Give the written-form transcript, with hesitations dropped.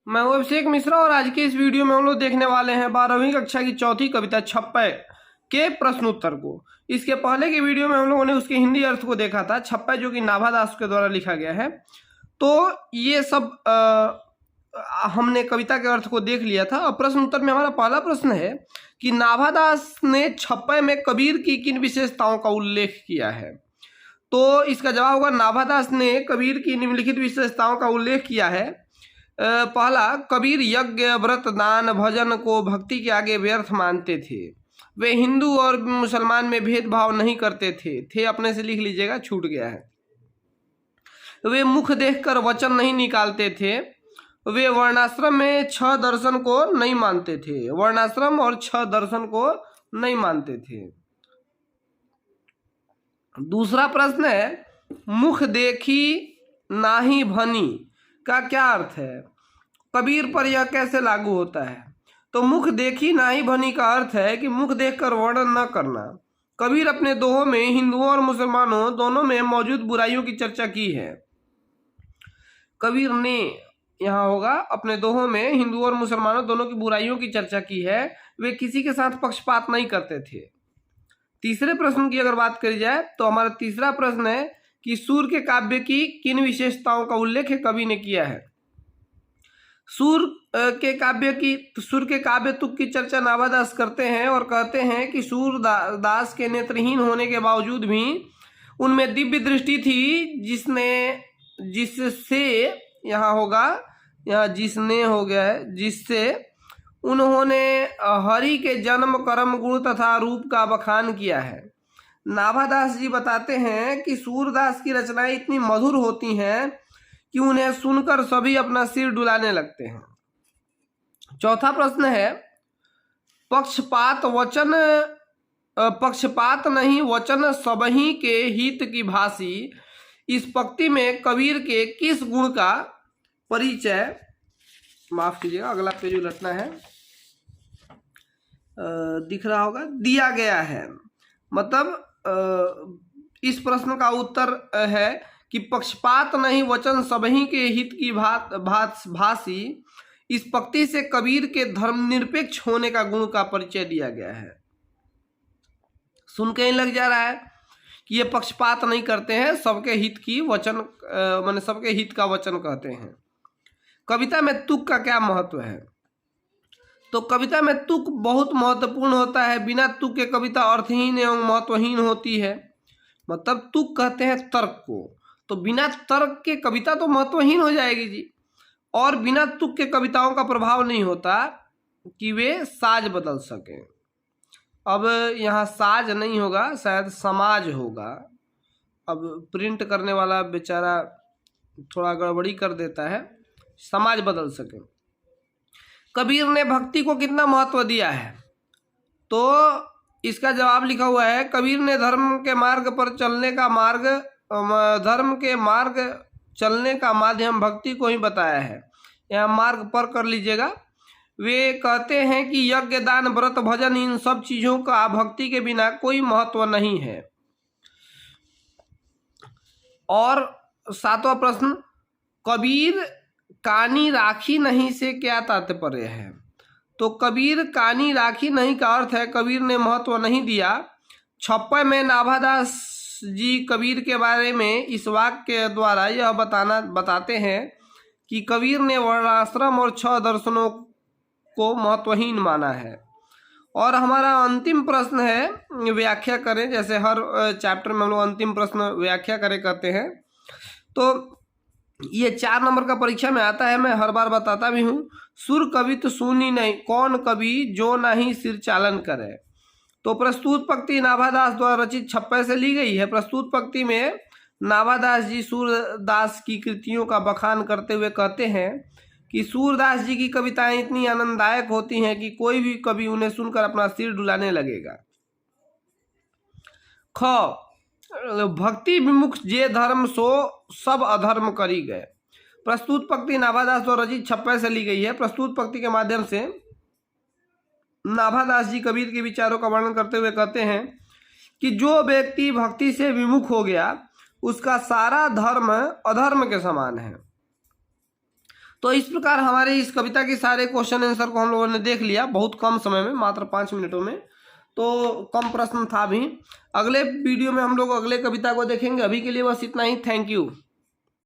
मैं हूं अभिषेक मिश्रा और आज के इस वीडियो में हम लोग देखने वाले हैं 12वीं कक्षा की चौथी कविता छप्पय के प्रश्न उत्तर को। इसके पहले की वीडियो में हम लोगों ने उसके हिंदी अर्थ को देखा था, छप्पय जो कि नाभा दास के द्वारा लिखा गया है। तो ये सब हमने कविता के अर्थ को देख लिया था। और प्रश्न उत्तर में हमारा पहला प्रश्न है कि नाभा दास ने छप्पय में कबीर की किन विशेषताओं का उल्लेख किया है। तो इसका जवाब होगा नाभा दास ने कबीर की निम्नलिखित विशेषताओं का उल्लेख किया है। पहला, कबीर यज्ञ व्रत दान भजन को भक्ति के आगे व्यर्थ मानते थे। वे हिंदू और मुसलमान में भेदभाव नहीं करते थे अपने से लिख लीजिएगा, छूट गया है। वे मुख देखकर वचन नहीं निकालते थे। वे वर्णाश्रम में 6 दर्शन को नहीं मानते थे। वर्णाश्रम और 6 दर्शन को नहीं मानते थे। दूसरा प्रश्न है, मुख देखी नाही भनी का क्या अर्थ है। कबीर पर यह कैसे लागू होता है। तो मुख देखी नाही भनी का अर्थ है कि मुख देखकर वर्णन न करना। कबीर अपने दोहों में हिंदुओं और मुसलमानों दोनों में मौजूद बुराइयों की चर्चा की है। कबीर ने यहाँ होगा अपने दोहों में हिंदुओं और मुसलमानों दोनों की बुराइयों की चर्चा की है। वे किसी के साथ पक्षपात नहीं करते थे। तीसरे प्रश्न की अगर बात करी जाए तो हमारा तीसरा प्रश्न है कि सूर के काव्य की किन विशेषताओं का उल्लेख कवि ने किया है। सूर के काव्य तुक की चर्चा नाभा दास करते हैं और कहते हैं कि सूर दास के नेत्रहीन होने के बावजूद भी उनमें दिव्य दृष्टि थी, जिससे यहाँ होगा, यहाँ जिसने हो गया है, जिससे उन्होंने हरि के जन्म कर्म गुण तथा रूप का बखान किया है। नाभा दास जी बताते हैं कि सूरदास की रचनाएं इतनी मधुर होती हैं कि उन्हें सुनकर सभी अपना सिर डुलाने लगते हैं। चौथा प्रश्न है, पक्षपात नहीं वचन सबही के हित की भाषी इस पंक्ति में कबीर के किस गुण का परिचय, माफ कीजिएगा अगला पेज उलटना है, दिख रहा होगा, दिया गया है। मतलब इस प्रश्न का उत्तर है कि पक्षपात नहीं वचन सबही के हित की भाषी इस पंक्ति से कबीर के धर्मनिरपेक्ष होने का गुण का परिचय दिया गया है। सुन के ही लग जा रहा है कि ये पक्षपात नहीं करते हैं, सबके हित की वचन माने सबके हित का वचन कहते हैं। कविता में तुक का क्या महत्व है। तो कविता में तुक बहुत महत्वपूर्ण होता है। बिना तुक के कविता अर्थहीन एवं महत्वहीन होती है। मतलब तुक कहते हैं तर्क को, तो बिना तर्क के कविता तो महत्वहीन हो जाएगी जी। और बिना तुक के कविताओं का प्रभाव नहीं होता कि वे साज बदल सकें। अब यहाँ साज नहीं होगा, शायद समाज होगा। अब प्रिंट करने वाला बेचारा थोड़ा गड़बड़ी कर देता है, समाज बदल सके। कबीर ने भक्ति को कितना महत्व दिया है। तो इसका जवाब लिखा हुआ है, कबीर ने धर्म के मार्ग चलने का माध्यम भक्ति को ही बताया है। यहाँ मार्ग पर कर लीजिएगा। वे कहते हैं कि यज्ञ दान व्रत भजन इन सब चीजों का भक्ति के बिना कोई महत्व नहीं है। और सातवां प्रश्न, कबीर कानी राखी नहीं से क्या तात्पर्य है। तो कबीर कानी राखी नहीं का अर्थ है कबीर ने महत्व नहीं दिया। छप्पय में नाभा दास जी कबीर के बारे में इस वाक्य के द्वारा यह बताते हैं कि कबीर ने वर्णाश्रम और 6 दर्शनों को महत्वहीन माना है। और हमारा अंतिम प्रश्न है व्याख्या करें। जैसे हर चैप्टर में हम लोग अंतिम प्रश्न व्याख्या करें कहते हैं, तो ये 4 नंबर का परीक्षा में आता है। मैं हर बार बताता भी हूँ। सुर कवि तो सुनी नहीं, कौन कवि जो नहीं सिर चालन करे। तो प्रस्तुत पंक्ति नाभा दास द्वारा रचित छप्पय से ली गई है। प्रस्तुत पंक्ति में नाभा दास जी सूरदास की कृतियों का बखान करते हुए कहते हैं कि सूरदास जी की कविताएं इतनी आनंददायक होती हैं कि कोई भी कवि उन्हें सुनकर अपना सिर डुलाने लगेगा। ख, भक्ति विमुख जे धर्म सो सब अधर्म करी गए। प्रस्तुत पंक्ति नाभा दास द्वारा रचित छप्पय से ली गई है। प्रस्तुत पंक्ति के माध्यम से नाभा दास जी कबीर के विचारों का वर्णन करते हुए कहते हैं कि जो व्यक्ति भक्ति से विमुख हो गया उसका सारा धर्म अधर्म के समान है। तो इस प्रकार हमारे इस कविता के सारे क्वेश्चन आंसर को हम लोगों ने देख लिया बहुत कम समय में, मात्र 5 मिनटों में। तो कम प्रश्न था भी। अगले वीडियो में हम लोग अगले कविता को देखेंगे। अभी के लिए बस इतना ही। Thank you.